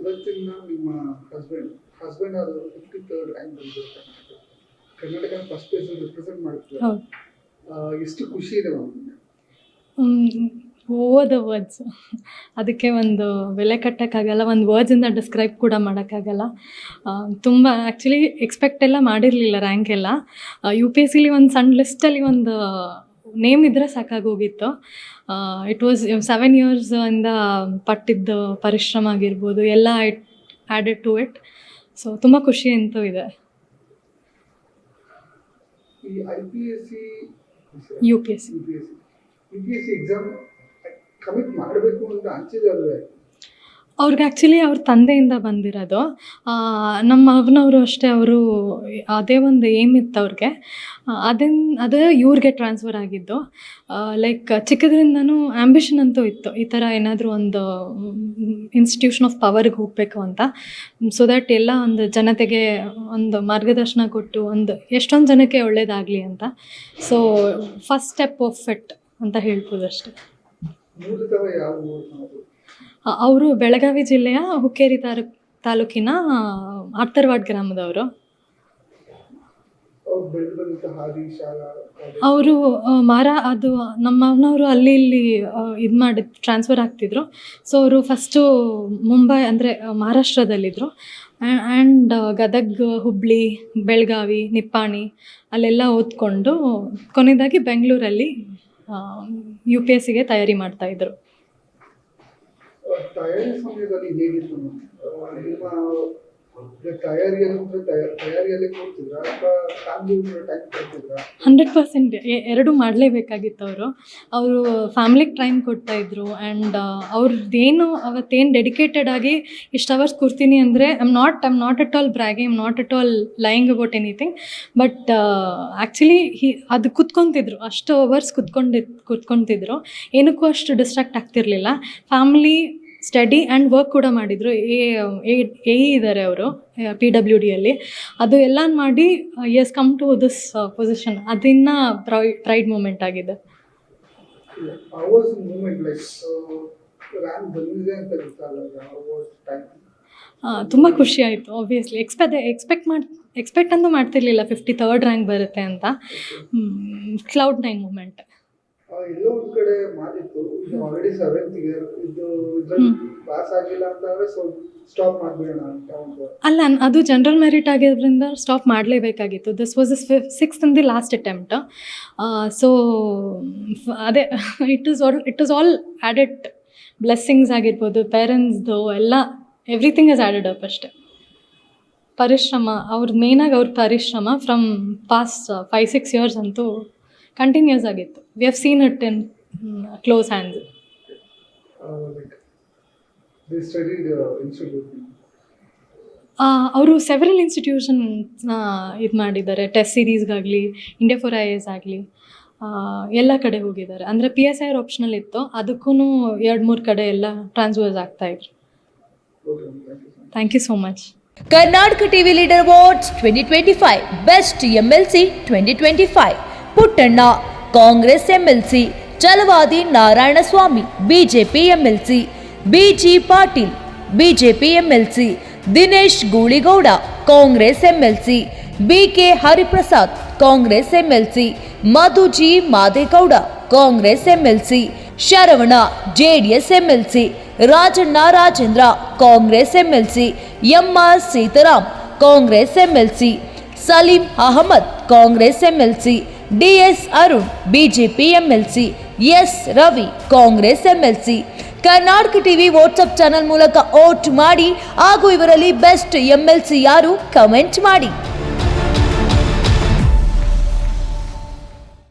ಇವತ್ತಿನ ನಿಮ್ಮ ಹಸ್ಬೆಂಡ್ ಅವರು 53rd ರ್ಯಾಂಕ್ ಬಂದಿದ್ದಾರೆ. ಕರ್ನಾಟಕ ಫಸ್ಟ್ ಪ್ಲೇಸ್ ರಿಪ್ರೆಸೆಂಟ್ ಮಾಡ್ತಿದ್ದಾರೆ. ಎಷ್ಟು ಖುಷಿ ಇದೆ ನಮಗೆ. ಓದ ವರ್ಡ್ಸ್ ಅದಕ್ಕೆ ಒಂದು ಬೆಲೆ ಕಟ್ಟೋಕ್ಕಾಗಲ್ಲ, ಒಂದು ವರ್ಡ್ಸಿಂದ ಡಿಸ್ಕ್ರೈಬ್ ಕೂಡ ಮಾಡೋಕ್ಕಾಗಲ್ಲ. ತುಂಬ ಆ್ಯಕ್ಚುಲಿ ಎಕ್ಸ್ಪೆಕ್ಟ್ ಎಲ್ಲ ಮಾಡಿರಲಿಲ್ಲ ರ್ಯಾಂಕ್ ಎಲ್ಲ. UPSCಲಿ ಒಂದು ಸಣ್ಣ ಲಿಸ್ಟಲ್ಲಿ ಒಂದು ನೇಮ್ ಇದ್ದರೆ ಸಾಕಾಗೋಗಿತ್ತು. ಇಟ್ ವಾಸ್ 7 years ಇಂದ ಪಟ್ಟಿದ್ದ ಪರಿಶ್ರಮ ಆಗಿರ್ಬೋದು ಎಲ್ಲ it added to it. So ತುಂಬ ಖುಷಿ ಅಂತೂ ಇದೆ. ಈ UPSC ಎಕ್ಸಾಮ್ ಕಮಿಟ್ ಮಾಡಬೇಕು ಅಂತ ಅನ್ಸಿದ್ರೆ ಅವ್ರಿಗೆ ಆ್ಯಕ್ಚುಲಿ ಅವ್ರ ತಂದೆಯಿಂದ ಬಂದಿರೋದು. ನಮ್ಮ ಅವನವರು ಅಷ್ಟೇ, ಅವರು ಅದೇ ಒಂದು ಏಮ್ ಇತ್ತು ಅವ್ರಿಗೆ. ಅದೇ ಇವ್ರಿಗೆ ಟ್ರಾನ್ಸ್ಫರ್ ಆಗಿದ್ದು. ಲೈಕ್ ಚಿಕ್ಕದ್ರಿಂದನೂ ಆ್ಯಂಬಿಷನ್ ಅಂತೂ ಇತ್ತು, ಈ ಥರ ಏನಾದರೂ ಒಂದು ಇನ್ಸ್ಟಿಟ್ಯೂಷನ್ ಆಫ್ ಪವರ್ಗೆ ಹೋಗಬೇಕು ಅಂತ. ಸೊ ದ್ಯಾಟ್ ಎಲ್ಲ ಒಂದು ಜನತೆಗೆ ಒಂದು ಮಾರ್ಗದರ್ಶನ ಕೊಟ್ಟು ಒಂದು ಎಷ್ಟೊಂದು ಜನಕ್ಕೆ ಒಳ್ಳೇದಾಗಲಿ ಅಂತ. So first step of it ಅಂತ ಹೇಳ್ಬೋದು ಅಷ್ಟೆ. ಅವರು ಬೆಳಗಾವಿ ಜಿಲ್ಲೆಯ ಹುಕ್ಕೇರಿ ತಾಲೂಕಿನ ಅರ್ತರ್ವಾಡ್ ಗ್ರಾಮದವರು. ಅವರು ಅದು ನಮ್ಮ ಮಾವನವರು ಅಲ್ಲಿ ಇಲ್ಲಿ ಇದು ಮಾಡಿ ಟ್ರಾನ್ಸ್ಫರ್ ಆಗ್ತಿದ್ರು. ಸೊ ಅವರು ಫಸ್ಟು ಮುಂಬೈ ಅಂದರೆ ಮಹಾರಾಷ್ಟ್ರದಲ್ಲಿದ್ದರು. ಆ್ಯಂಡ್ ಗದಗ್, ಹುಬ್ಳಿ, ಬೆಳಗಾವಿ, ನಿಪ್ಪಾಣಿ ಅಲ್ಲೆಲ್ಲ ಓದ್ಕೊಂಡು ಕೊನೆಯದಾಗಿ ಬೆಂಗಳೂರಲ್ಲಿ UPSCಗೆ ತಯಾರಿ ಮಾಡ್ತಾಯಿದ್ರು. ತಯಾರಿ ಸಮಯದಲ್ಲಿ ಹೇಗಿತ್ತು? ತಯಾರಿಯಲ್ಲಿ ಕೊಡ್ತಿದ್ರಾ ಅಥವಾ ಫ್ಯಾಮಿಲಿ ಟೈಮ್ ಕೊಡ್ತಿದ್ರಾ? 100% ಎರಡೂ ಮಾಡಲೇಬೇಕಾಗಿತ್ತು. ಅವರು ಫ್ಯಾಮ್ಲಿಗೆ ಟೈಮ್ ಕೊಡ್ತಾಯಿದ್ರು. ಆ್ಯಂಡ್ ಅವ್ರದ್ದೇನು ಅವತ್ತೇನು ಡೆಡಿಕೇಟೆಡ್ ಆಗಿ ಇಷ್ಟು ಅವರ್ಸ್ ಕೂರ್ತೀನಿ ಅಂದರೆ I'm not at all bragging, I'm not at all lying about anything. But actually ಅದು ಕುತ್ಕೊತಿದ್ರು, ಅಷ್ಟು ಅವರ್ಸ್ ಕುತ್ಕೊತಿದ್ರು. ಏನಕ್ಕೂ ಅಷ್ಟು ಡಿಸ್ಟ್ರಾಕ್ಟ್ ಆಗ್ತಿರಲಿಲ್ಲ. ಫ್ಯಾಮ್ಲಿ, ಸ್ಟಡಿ ಆ್ಯಂಡ್ ವರ್ಕ್ ಕೂಡ ಮಾಡಿದರು. ಎ ಇದ್ದಾರೆ ಅವರು PWDಯಲ್ಲಿ. ಅದು ಎಲ್ಲ ಮಾಡಿ is come to this position. ಅದನ್ನು ಪ್ರೈಡ್ ಮೂಮೆಂಟ್ ಆಗಿದೆ. ತುಂಬ ಖುಷಿ ಆಯಿತು. ಆಬ್ವಿಯಸ್ಲಿ ಎಕ್ಸ್ಪೆಕ್ಟ್ ಅಂತೂ ಮಾಡ್ತಿರ್ಲಿಲ್ಲ 53rd ರ್ಯಾಂಕ್ ಬರುತ್ತೆ ಅಂತ. Cloud 9 moment. ಎಲ್ಲೋ ಒಂದು ಕಡೆ ಮಾತಿತ್ತು, ಆಲ್ರೆಡಿ 7th ಇಯರ್ ಇದು ಪಾಸ್ ಆಗಿಲ್ಲ ಅಂತಂದ್ರೆ ಸ್ಟಾಪ್ ಮಾಡಿಬಿಡೋಣ ಅಂತ. ಅಲ್ಲ, ಅದು ಜನರಲ್ ಮೆರಿಟ್ ಆಗಿರೋದ್ರಿಂದ ಸ್ಟಾಪ್ ಮಾಡಲೇಬೇಕಾಗಿತ್ತು. This was 6th in the last attempt. So ಅದೇ it is all added blessings ಆಗಿರ್ಬೋದು, ಪೇರೆಂಟ್ಸ್ದು ಎಲ್ಲ, ಎವ್ರಿಥಿಂಗ್ ಇಸ್ ಆ್ಯಡೆಡ್ ಅಪ್ ಅಷ್ಟೆ. ಪರಿಶ್ರಮ ಅವ್ರದ್ದು ಮೇಯ್ನಾಗಿ ಅವ್ರ ಪರಿಶ್ರಮ ಫ್ರಮ್ ಪಾಸ್ಟ್ 5-6 years ಅಂತೂ ಕಂಟಿನ್ಯೂಸ್ ಆಗಿತ್ತು. We have seen it in close hands. ಅವರು ಸೆವೆರಲ್ ಇನ್ಸ್ಟಿಟ್ಯೂಷನ್ಸ್ನ ಇದು ಮಾಡಿದ್ದಾರೆ. ಟೆಸ್ಟ್ ಸೀರೀಸ್ಗಾಗಲಿ, India for IAS ಆಗಲಿ ಎಲ್ಲ ಕಡೆ ಹೋಗಿದ್ದಾರೆ. ಅಂದರೆ PSIR ಆಪ್ಷನಲ್ ಇತ್ತು, ಅದಕ್ಕೂ 2-3 ಕಡೆ ಎಲ್ಲ ಟ್ರಾನ್ಸ್ಫರ್ಸ್ ಆಗ್ತಾಯಿದ್ರು. Thank you so much. Karnataka TV leader awards 2025, best MLC 2025. Puttanna Congress MLC, Chalavadi Narayanaswamy BJP MLC, BG Patil BJP MLC, Dinesh Gooligowda Congress MLC, BK Hariprasad Congress MLC, Madhu G Madegowda Congress MLC, Sharavana JDS MLC, Rajanna Rajendra Congress MLC, MR Sitaram Congress MLC, Saleem Ahmed Congress MLC, DS Arun BJP MLC, S Ravi Congress MLC. Karnataka TV WhatsApp channel ಮೂಲಕ vote ಮಾಡಿ ಹಾಗೂ ಇವರಲ್ಲಿ best MLC ಯಾರು comment ಮಾಡಿ.